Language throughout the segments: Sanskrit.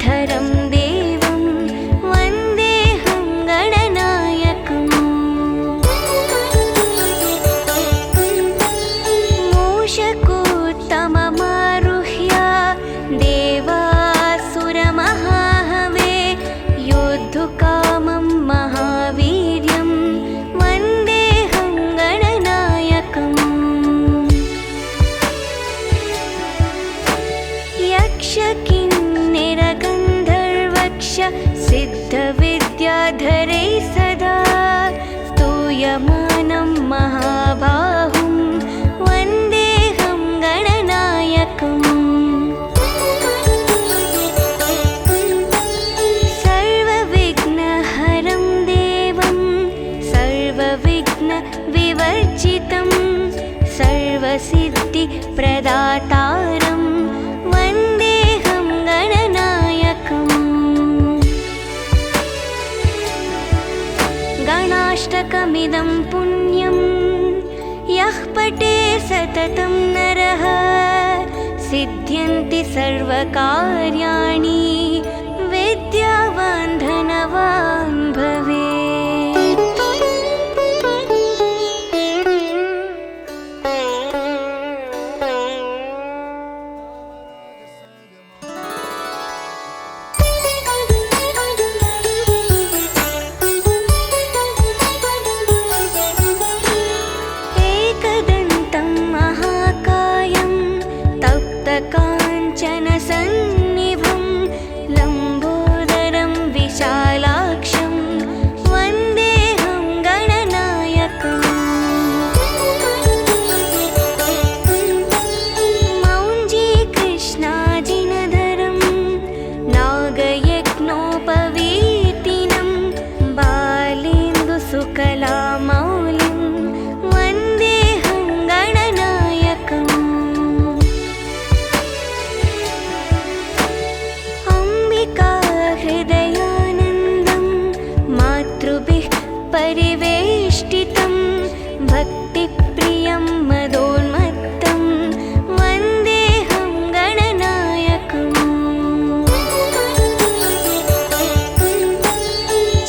सूत्रधरं देवं वन्देऽहं गणनायकम्। मूषकोत्तममारुह्य देवासुरमहाहवे योद्धुकामं महावीर्यं वन्देऽहं गणनायकम्। यक्षकिन्निरगन्धर्वक्ष सिद्धविद्याधरैः सदा स्तूयमानं महाबाहुं वन्देऽहं गणनायकम्। सर्वविघ्नहरं देवं सर्वविघ्नविवर्जितं सर्वसिद्धिप्रदातारं वन्देऽहं गणनायकम्। गणाष्टकमिदं पुण्यं यः पठे सततं नरः सिद्ध्यन्ति सर्वकार्याणि विद्यावान् धनवान् भवेत्। एकदन्तं महाकायं तप्तकाञ्चनसन्निभं लम्बोदरं विशालाक्षं वन्देऽहं गणनायकम्। मौञ्जीकृष्णाजिनधरं नागयज्ञोपवीतिनं बालेन्दुसुकलामौलिं वन्देऽहं गणनायकम्। अम्बिकाहृदयानन्दं मातृभिः परिवेष्टितं भक्तिप्रियं मदोन्मत्तं वन्देऽहं गणनायकम्।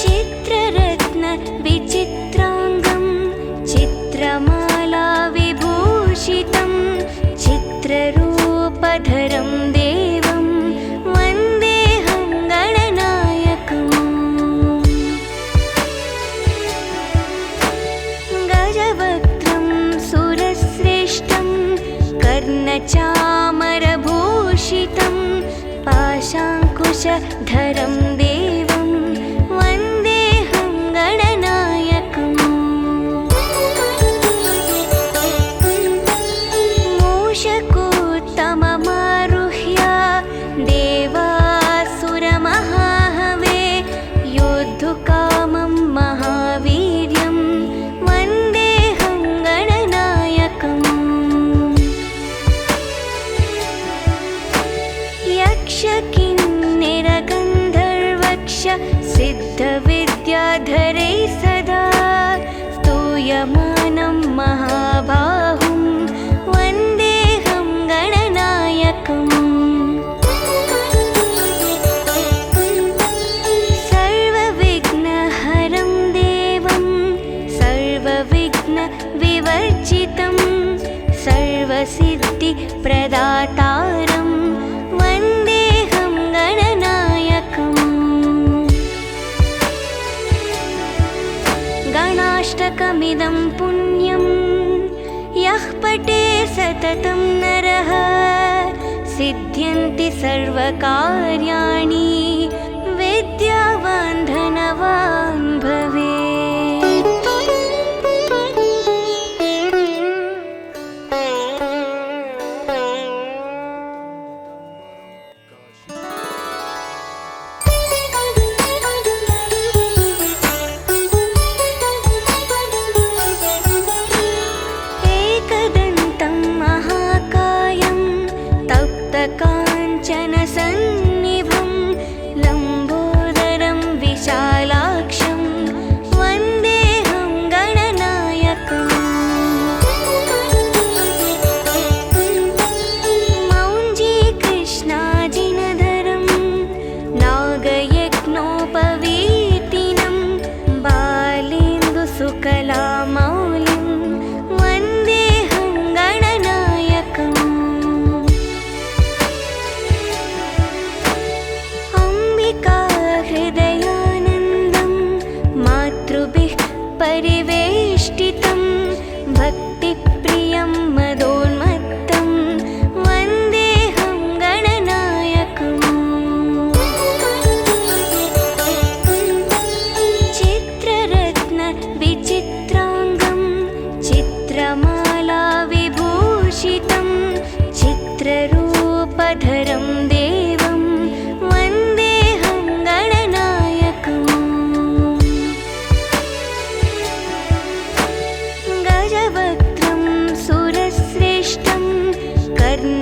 चित्ररत्नविचित्राङ्गं चित्रमालाविभूषितं चित्ररूपधरं देवं वन्देऽहं गणनायकम्। गजवक्त्रं सुरश्रेष्ठं कर्णचामरभूषितं पाशाङ्कुशधरं देवं वन्देऽहं गणनायकम्। मूषकोत्तममारुह्य देवासुरमहाहवे योद्धुकामं महावीर्यं वन्देऽहं गणनायकम्। यक्षकिन्निरगन्धर्वक्ष सिद्धविद्याधरैः सदा स्तूयमानं महाबाहुं वन्देऽहं गणनायकम्। सर्वविघ्नहरं देवं सर्वविघ्नविवर्जितं सर्वसिद्धिप्रदातारं वन्देऽहं गणनायकम्। गणाष्टकमिदं पुण्यं यः पठे सततं नरः सिद्ध्यन्ति सर्वकार्याणि विद्यावान् धनवान् भवेत्। एकदन्तं महाकायं तप्तकाञ्चनसन्निभं लम्बोदरं विशालाक्षं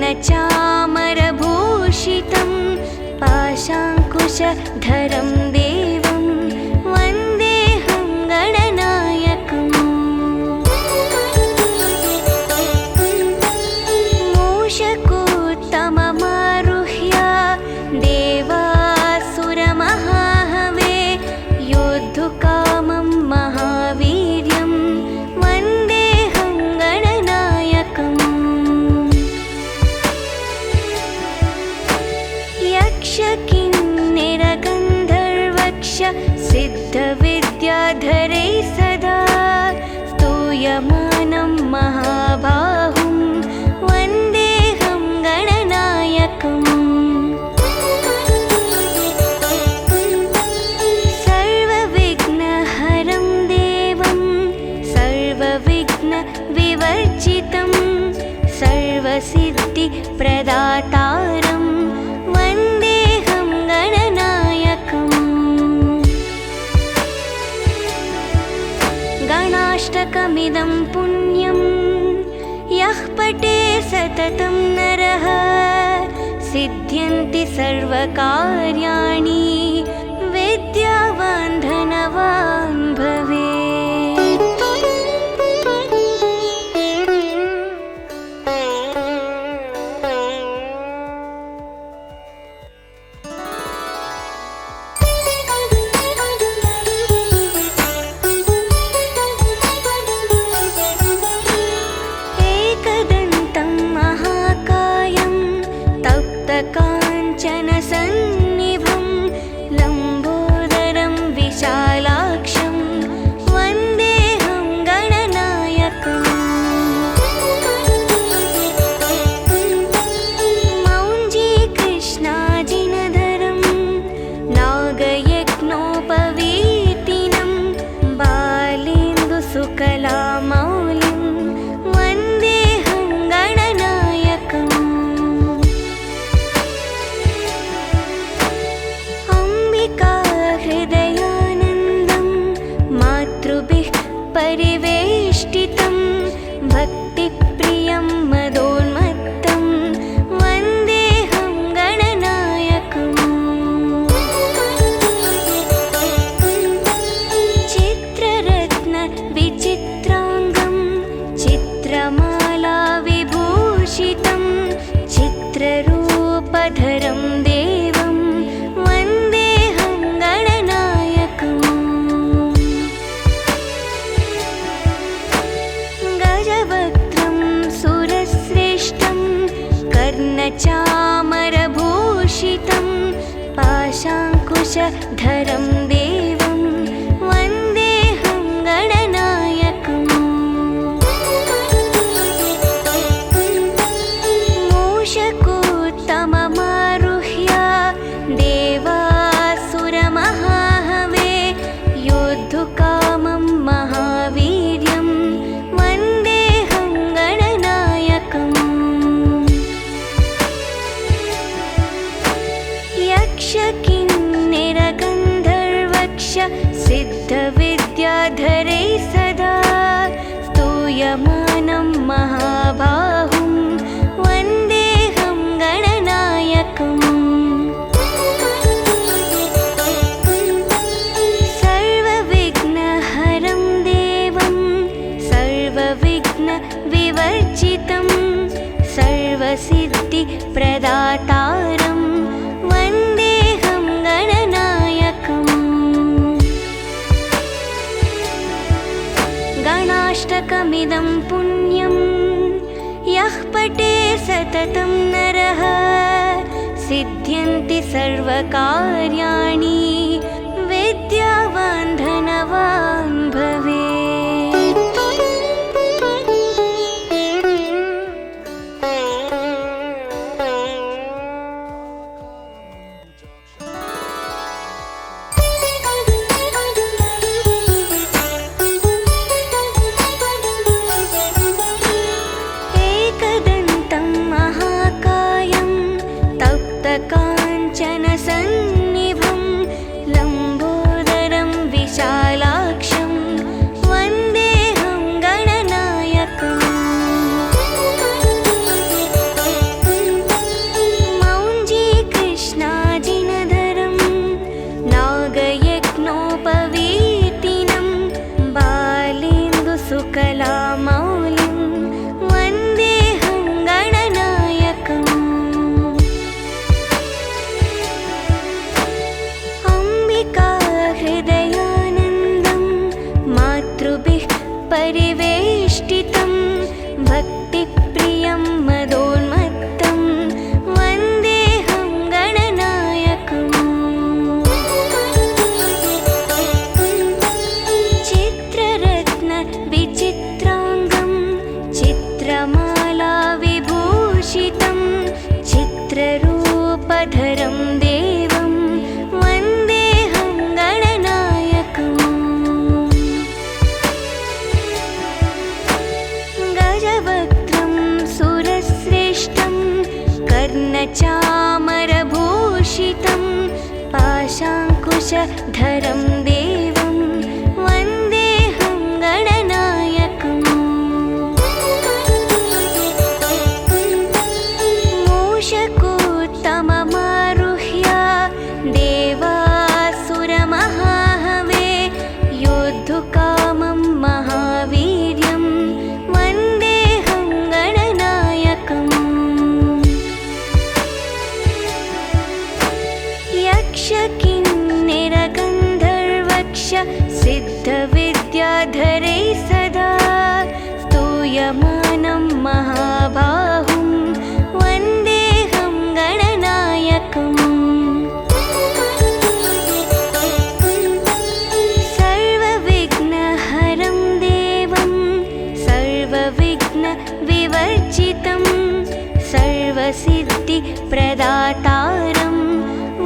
कर्णचामरभूषितं पाशाङ्कुशधरं देवं वन्देऽहं गणनायकम् मूषकोत्तममारुह्य देवासुरमहाहवे योद्धुकामं महावीर्यं वन्देऽहं गणनायकम् यक्षकिन्निरगन्धर्वक्ष सिद्धविद्याधरैः सदा स्तूयमानं महाबाहुं वन्देऽहं गणनायकम् सर्वविघ्नहरं देवं सर्वविघ्नविवर्जितं सर्वसिद्धिप्रदातारं वन्देऽहं गणनायकम् गणाष्टकमिदं पुण्यं यः पठे सततं नरः सिद्ध्यन्ति सर्वकार्याणि विद्यावान् धनवान् भवेत्। एकदन्तं महाकायं तप्तकाञ्चनसन्निभं लम्बोदरं विशालाक्षं वन्देऽहं गणनायकम् मौञ्जीकृष्णाजिनधरं नागयज्ञोपवीतिनं बालेन्दुसुकलामौलिं वन्देऽहं गणनायकम् अम्बिकाहृदयानन्दं मातृभिः परिवेष्टितं भक्तिप्रियं मदोन्मत्तं वन्देऽहं गणनायकम् चित्ररत्नविचित्राङ्गं चित्रमालाविभूषितं चित्ररूपधरं देवं वन्देऽहं गणनायकम् गजवक्त्रं सुरश्रेष्ठं कर्णचामरभूषितं पाशाङ्कुशधरं देवं वन्देऽहं गणनायकम् मूषकोत्तममारुह्य देवासुरमहाहवे योद्धुकामं महावीर्यं वन्देऽहं गणनायकम् यक्षकिन्निरगन्धर्वक्ष सिद्धविद्याधरैः सदा स्तूयमानं महाबाहुं वन्देऽहं गणनायकम् सर्वविघ्नहरं देवं सर्वविघ्नविवर्जितं सर्वसिद्धिप्रदातारं वन्देऽहं गणनायकम् गणाष्टकमिदं पुण्यं यः पठे सततं नरः सिद्ध्यन्ति सर्वकार्याणि विद्यावान् धनवान् भवेत्। एकदन्तं महाकायं तप्तकाञ्चनसन्निभं लम्बोदरं विशालाक्षं विभूषितं चित्ररूपधरं देवं वन्देऽहं गणनायकम् गजवक्त्रं सुरश्रेष्ठं कर्णचामरभूषितं पाशाङ्कुशधरं देवं वन्देऽहं गणनायकम् मूषकोत्तममारुह्य देवासुरमहाहवे योद्धुकामं महावीर्यं वन्देऽहं गणनायकम् यक्षकिन्निरगन्धर्वक्ष सिद्धविद्याधरैः सदा स्तूयमानं महाबाहुं वन्देऽहं गणनायकम् सर्वविघ्नहरं देवं सर्वविघ्नविवर्जितं सर्वसिद्धिप्रदातारं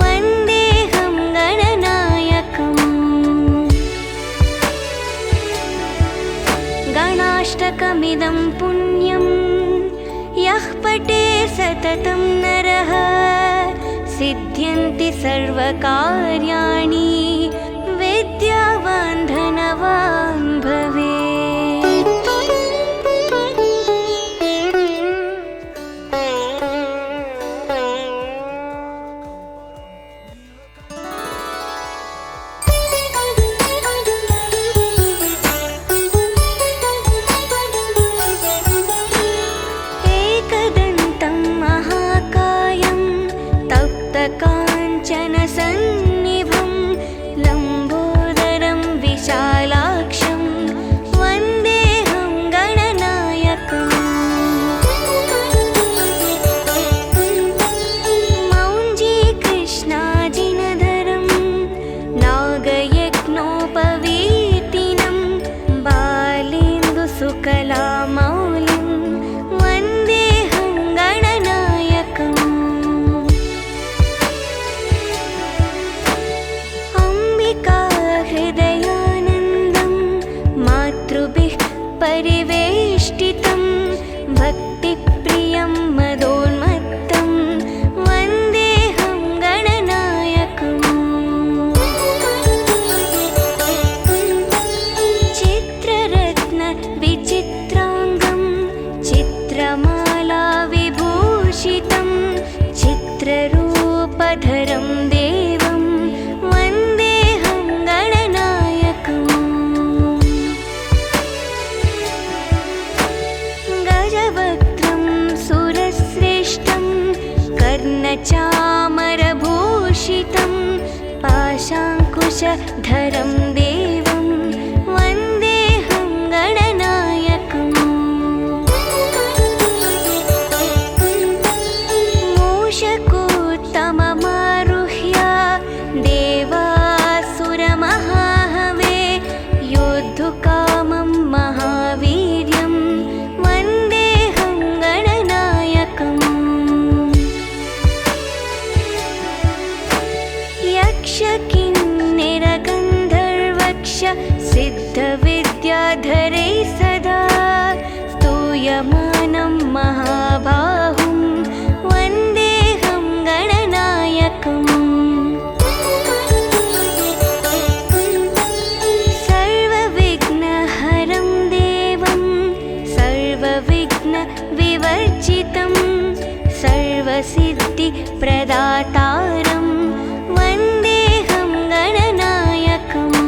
वन्देऽहं गणनायकम् गणाष्टकमिदं पुण्यं यः पठे सततं नरः सिद्ध्यन्ति सर्वकार्याणि विद्यावान् धनवान् भवेत्। एकदन्तं महाकायं तप्तकाञ्चनसन्निभं लम्बोदरं विशालाक्षं वन्देऽहं गणनायकम् मौञ्जीकृष्णाजिनधरं नागयज्ञोपवीतिनं बालेन्दुसुकलामौलिं वन्देऽहं गणनायकम् अम्बिकाहृदयानन्दं मातृभिः परिवेष्टितं भक्तिप्रियं मदोन्मत्तं वन्देऽहं गणनायकम् चित्ररत्नविचित्राङ्गं चित्रमालाविभूषितं चित्ररूपधरं देवं वन्देऽहं गणनायकम् गजवक्त्रं सुरश्रेष्ठं कर्णचामरभूषितं पाशाङ्कुशधरं देवं वन्देऽहं गणनायकम् मूषकोत्तममारुह्य देवासुरमहाहवे योद्धुकामं महावीर्यं वन्देऽहं गणनायकम् यक्षकिन्निरगन्धर्वक्ष सिद्धविद्याधरैः सदा स्तूयमानं महाबाहुं वन्देऽहं गणनायकम् सर्वविघ्नहरं देवं सर्वविघ्नविवर्जितं सर्वसिद्धिप्रदातारं वन्देऽहं गणनायकम्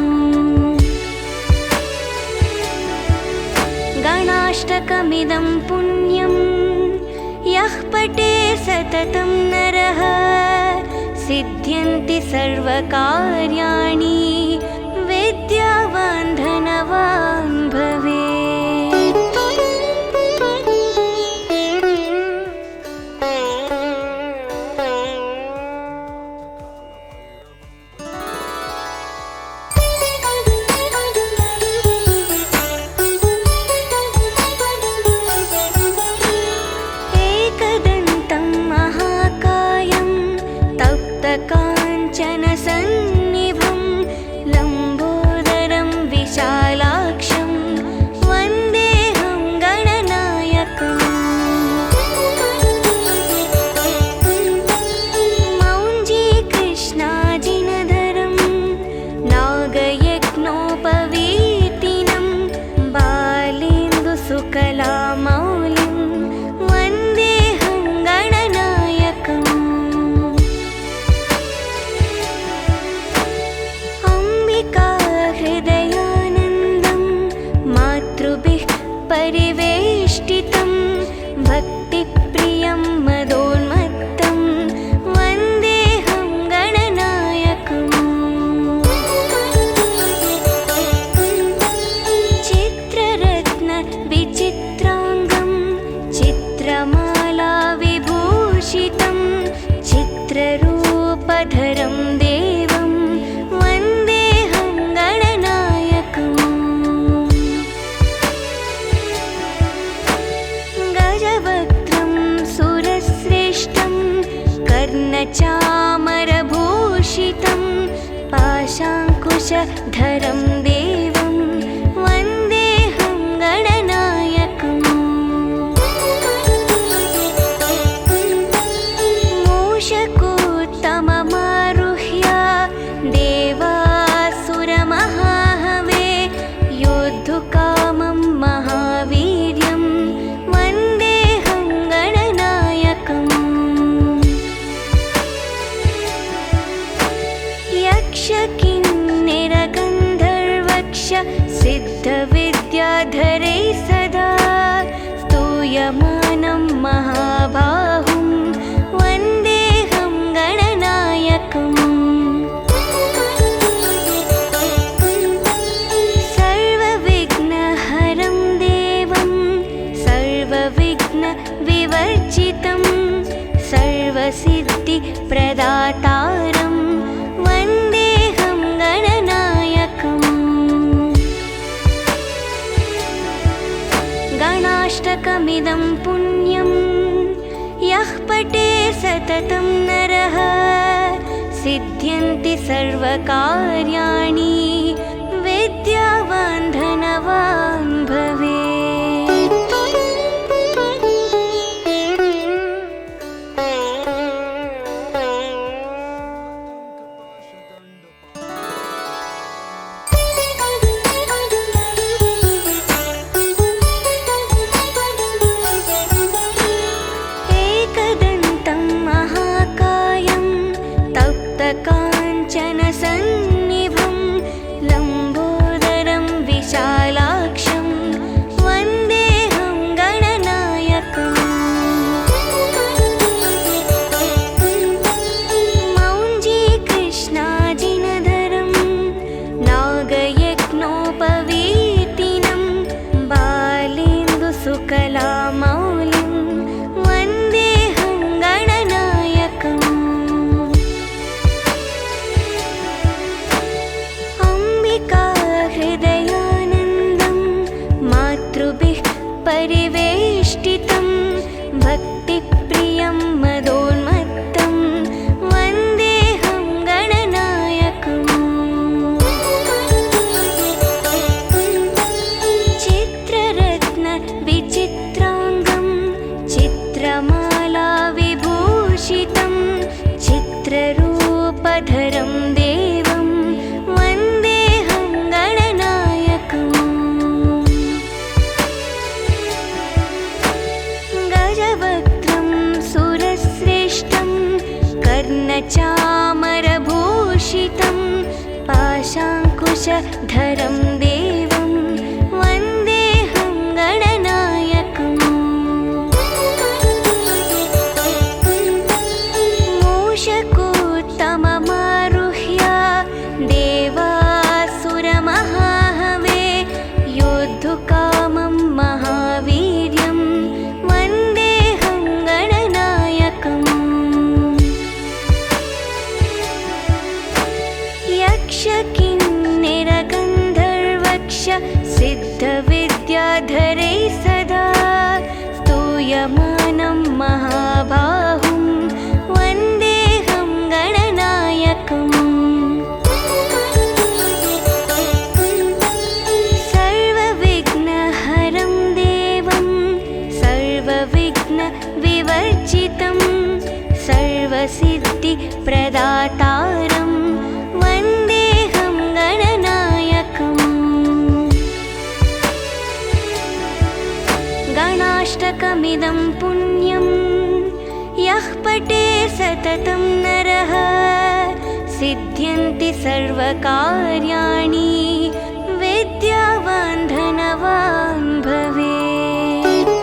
गणाष्टकमिदं पुण्यं यः पठे सततं नरः सिद्ध्यन्ति सर्वकार्याणि विद्यावान् धनवान् भवेत्। एकदन्तं प्रियं मदोन्मत्तं वन्देऽहं गणनायकम् चित्ररत्न विचित्राङ्गं चित्रमाला विभूषितं चित्ररूपधरं देवं वन्देऽहं गणनायकम् गजवक्त्रं सुरश्रेष्ठं कर्णचामरभूषितं पाशाङ्कुशधरं देवं वन्देऽहं गणनायकम् मूषकोत्तममारुह्य देवासुरमहाहवे योद्धुकामं महावीर्यं वन्देऽहं गणनायकम् यक्षकिन्निरगन्धर्वक्ष सिद्धविद्याधरै सदा स्तूयमानं महाबाहुं वन्देऽहं गणनायकम् सर्वविघ्नहरं देवं सर्वविघ्नविवर्जितं सर्वसिद्धिप्रदातारं वन्देऽहं गणनायकम् गणाष्टकमिदं पुण्यं यः पठे सततं नरः सिद्ध्यन्ति सर्वकार्याणि विद्यावान् धनवान् भवेत्। एकदन्तं महाकायं तप्तकाञ्चनसन्निभं लम्बोदरं विशालाक्षं वन्देऽहं गणनायकम् मौञ्जीकृष्णाजिनधरं नागयज्ञोपवीतिनं बालेन्दुसुकलामौलिं वन्देऽहं गणनायकम् अम्बिकाहृदयानन्दं मातृभिः परिवेष्टितं भक्तिप्रियं मदोन्मत्तं वन्देऽहं गणनायकम् चित्ररत्न विचित्राङ्गं चित्रमाला विभूषितं चित्ररूपधरं देवं वन्देऽहं गणनायकम् गजवक्त्रं सुरश्रेष्ठं कर्णचामरभूषितं पाशाङ्कुशधरं देवं वन्देऽहं गणनायकम् मूषकोत्तममारुह्य देवासुरमहाहवे योद्धुकामं महावीर्यं वन्देऽहं गणनायकम् यक्षकिन्निरगन्धर्वक्ष सिद्धविद्याधरै सदा स्तूयमानं महाबाहुं वन्देऽहं गणनायकम् सर्वविघ्नहरं देवं सर्वविघ्नविवर्जितं सर्वसिद्धिप्रदातारं वन्देऽहं गणनायकम् गणाष्टकमिदं पुण्यं यः पठे सततं नरः सिद्ध्यन्ति सर्वकार्याणि विद्यावान् धनवान् भवेत्।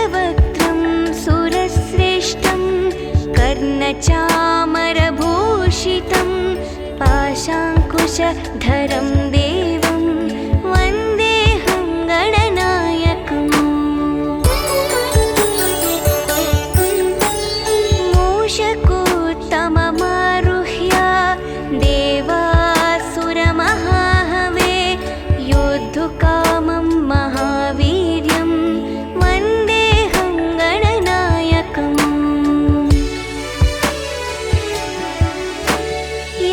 गजवक्त्रं सुरश्रेष्ठं कर्णचामरभूषितं पाशाङ्कुशधरं देवं वन्देऽहं गणनायकम् मूषकोत्तममारुह्य देवासुरमहाहवे योद्धुकामं महावीर्यं वन्देऽहं गणनायकम्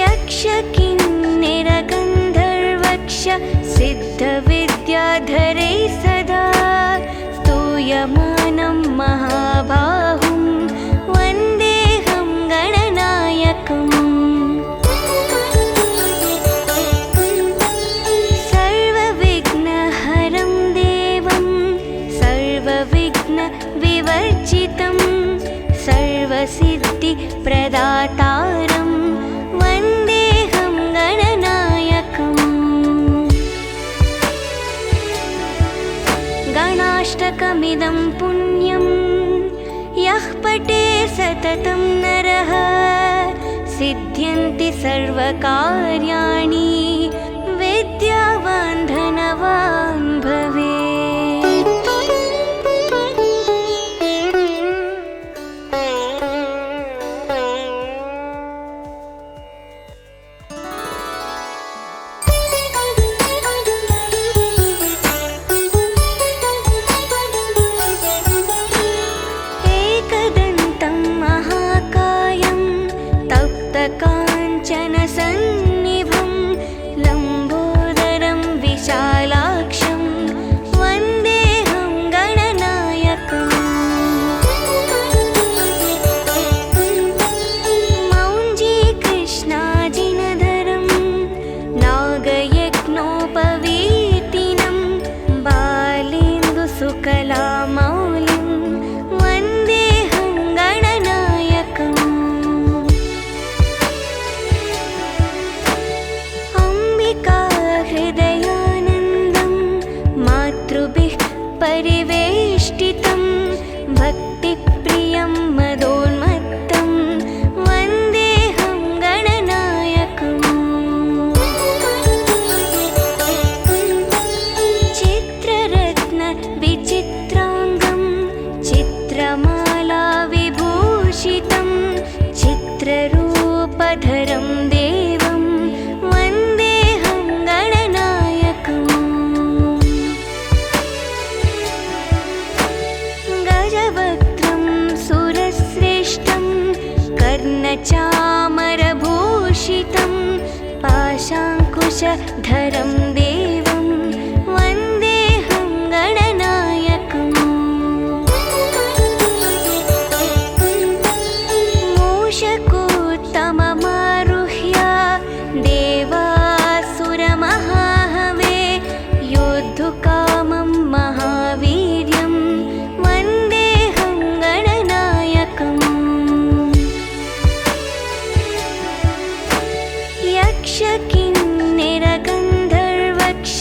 यक्षकिन्निरगन्धर्वक्ष सिद्धविद्याधरैः सदा स्तूयमानं महाबाहुं वन्देऽहं गणनायकम् सर्वविघ्नहरं देवं सर्वविघ्नविवर्जितं सर्वसिद्धिप्रदातारं वन्देऽहं गणनायकम् गणाष्टकमिदं पुण्यं यः पठे सततं नरः सिद्ध्यन्ति सर्वकार्याणि विद्यावान् धनवान् भवेत्। एकदन्तं महाकायं तप्तकाञ्चनसन्निभं लम्बोदरं विशालाक्षं वन्देऽहं गणनायकम् मौञ्जीकृष्णाजिनधरं नागयज्ञोपवीतिनं बालेन्दुसुकलामौलिं वन्देऽहं गणनायकम् अम्बिकाहृदयानन्दं मातृभिः परिवेष्टितं भक्तिप्रियं मदोन्मत्तं वन्देऽहं गणनायकम् चित्ररत्नविचित्राङ्गं चित्रमालाविभूषितं चित्ररूपधरं देवं वन्देऽहं गणनायकम् गजवक्त्रं सुरश्रेष्ठं कर्णचामरभूषितं पाशाङ्कुशधरं देवं वन्देऽहं गणनायकम् मूषकोत्तममारुह्य देवासुरमहाहवे योद्धुकामं महावीर्यं वन्देऽहं गणनायकम् यक्षकिन्निरगन्धर्वक्ष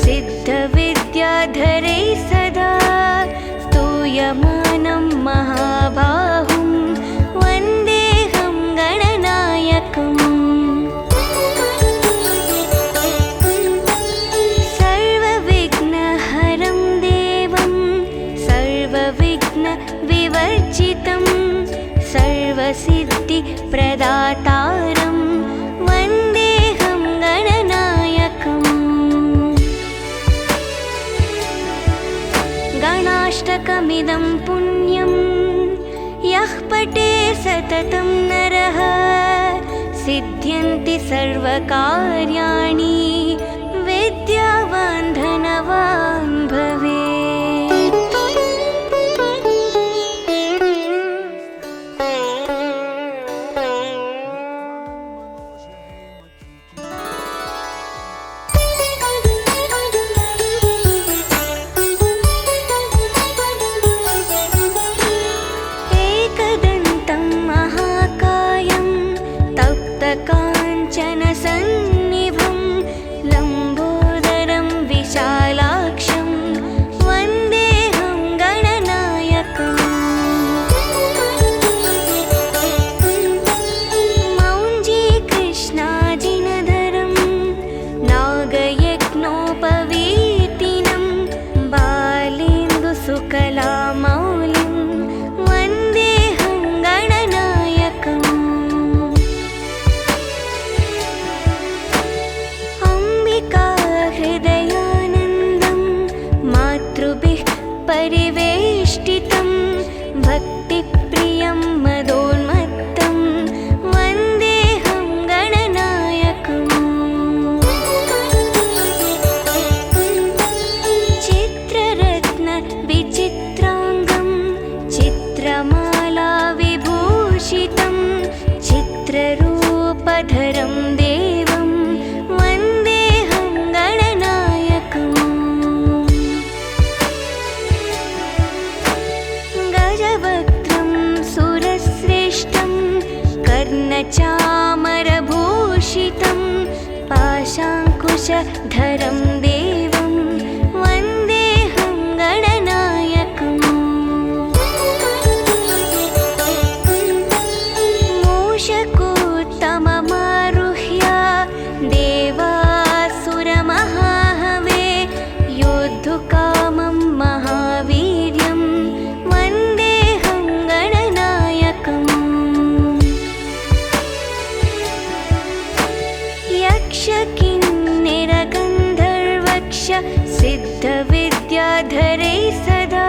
सिद्धविद्याधरैः सदा स्तूयमानं महाबाहुं वन्देऽहं गणनायकम् सर्वविघ्नहरं देवं सर्वविघ्नविवर्जितं सर्वसिद्धिप्रदातारं वन्देऽहं गणनायकम् गणाष्टकमिदं पुण्यं यः पठे सततं नरः सिद्ध्यन्ति सर्वकार्याणि विद्यावान् धनवान् भवेत्। एकदन्तं महाकायं तप्तकाञ्चनसन्निभं लम्बोदरं विशालाक्षं कर्णचामरभूषितं पाशाङ्कुशधरं देवं वन्देऽहं गणनायकम् मूषकोत्तममारुह्य देवासुरमहाहवे योद्धुकामं महावीर्यं वन्देऽहं गणनायकम् यक्षकिन्निरगन्धर्वक्ष सिद्धविद्याधरैः सदा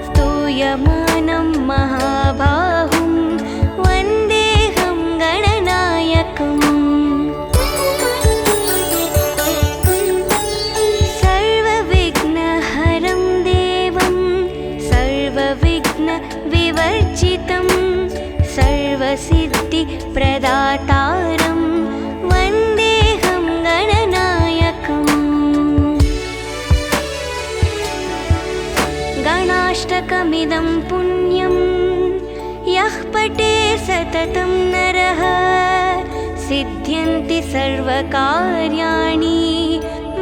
स्तूयमानं महाबाहुं वन्देऽहं गणनायकम् सर्वविघ्नहरं देवं सर्वविघ्नविवर्जितं सर्वसिद्धिप्रदातारं वन्देऽहं गणनायकम् गणाष्टकमिदं पुण्यं यः पठे सततं नरः सिद्ध्यन्ति सर्वकार्याणि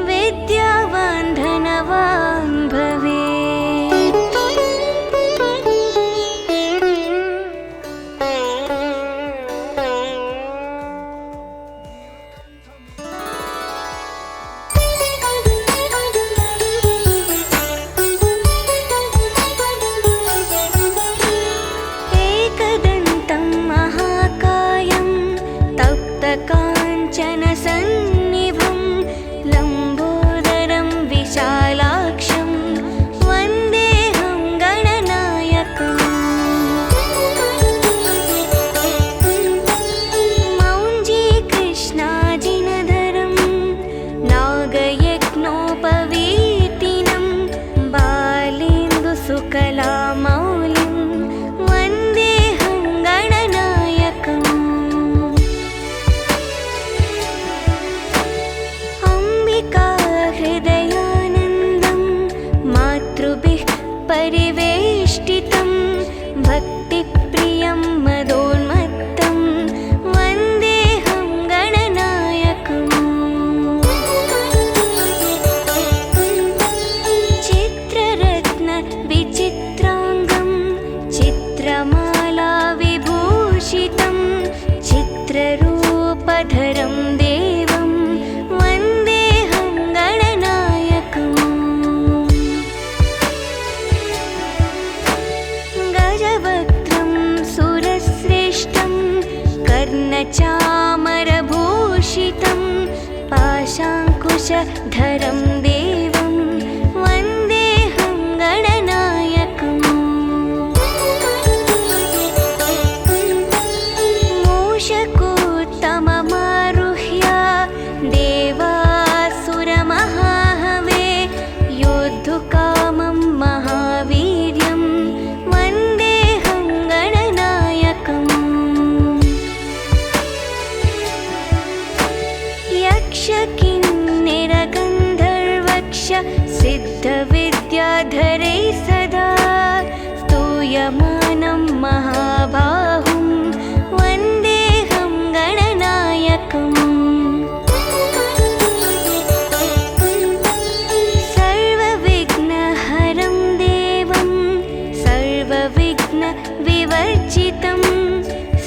विद्यावान् धनवान् भवेत्। एकदन्तं महाकायं तप्तकाञ्चनसन्निभं लम्बोदरं विशालाक्षं वन्देऽहं गणनायकम् मौञ्जीकृष्णाजिनधरं नागयज्ञोपवीतिनं बालेन्दुसुकलामौलिं वन्देऽहं गणनायकम् अम्बिकाहृदयानन्दं मातृभिः परिवेष्टितं भक्तिप्रियं मदोन्मत्तं वन्देऽहं गणनायकम् चित्ररत्नविचित्राङ्गं चित्रमालाविभूषितं चित्ररूपधरं देवं वन्देऽहं गणनायकम् गजवक्त्रं सुरश्रेष्ठं कर्णचामरभूषितं पाशाङ्कुशधरं देवं वन्देऽहं गणनायकम् मूषकोत्तममारुह्य देवासुरमहाहवे योद्धुकामं महावीर्यं वन्देऽहं गणनायकम् यक्षकिन्निरगन्धर्वक्ष सिद्धविद्याधरैः सदा स्तूयमानं महाबाहुं वन्देऽहं गणनायकम् सर्वविघ्नहरं देवं सर्वविघ्नविवर्जितं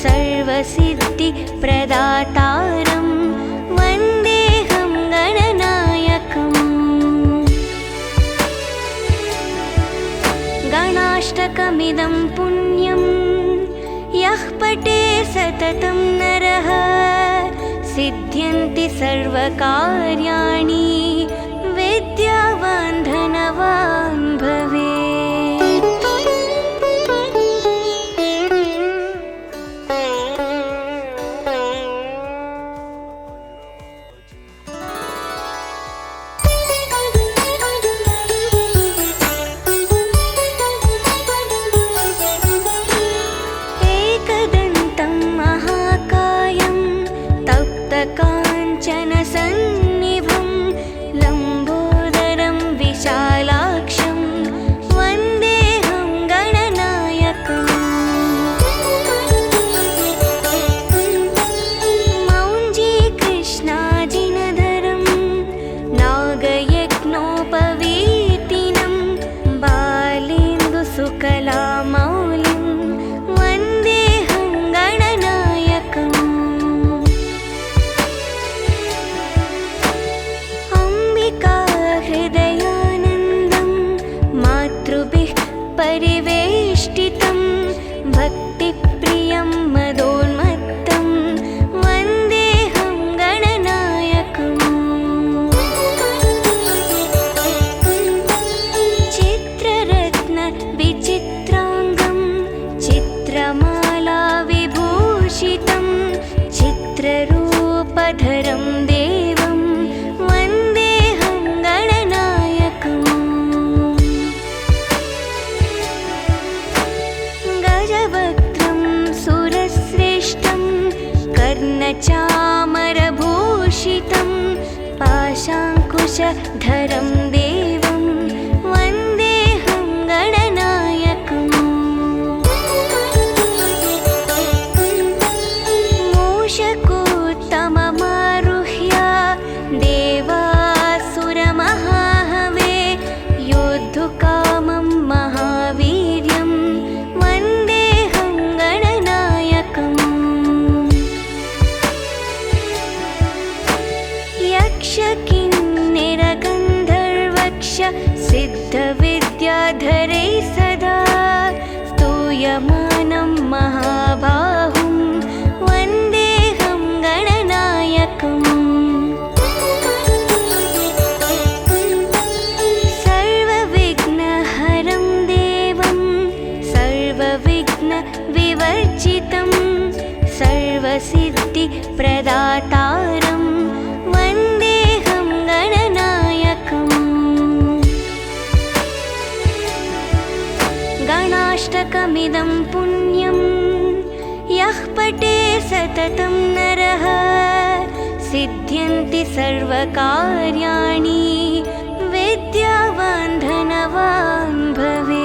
सर्वसिद्धिप्रदातारं वन्देऽहं गणनायकम् गणाष्टकमिदं पुण्यं यः पठे सततं नरः सिद्ध्यन्ति सर्वकार्याणि विद्यावान् धनवान् भवेत्। एकदन्तं महाकायं तप्तकाञ्चनसन्निभं लम्बोदरं विशालाक्षं सकलामौलिं वन्देऽहं गणनायकम् अम्बिका हृदयानन्दं मातृभिः परिवेष्टितं भक्तिप्रियं मदोन्मत्तं वन्देऽहं गणनायकम् चित्ररत्नविचित्राङ्गं चित्रमाला विभूषितं चित्ररूपधरं देवं वन्देऽहं गणनायकम् गजवक्त्रं सुरश्रेष्ठं कर्णचामरभूषितं पाशाङ्कुशधरं देवं वन्देऽहं गणनायकम् मूषकोत्तममारुह्य देवासुरमहाहवे योद्धुकामं महावीर्यं वन्देऽहं गणनायकम् यक्षकिन्निरगन्धर्वक्ष सिद्धविद्याधरैः सदा स्तूयमानं महाबाहुं वन्देऽहं गणनायकम् सर्वविघ्नहरं देवं सर्वविघ्नविवर्जितं सर्वसिद्धिप्रदातारं वन्देऽहं गणनायकम् गणाष्टकमिदं पुण्यं यः पठे सततं नरः सिद्ध्यन्ति सर्वकार्याणि विद्यावान् धनवान् भवेत्।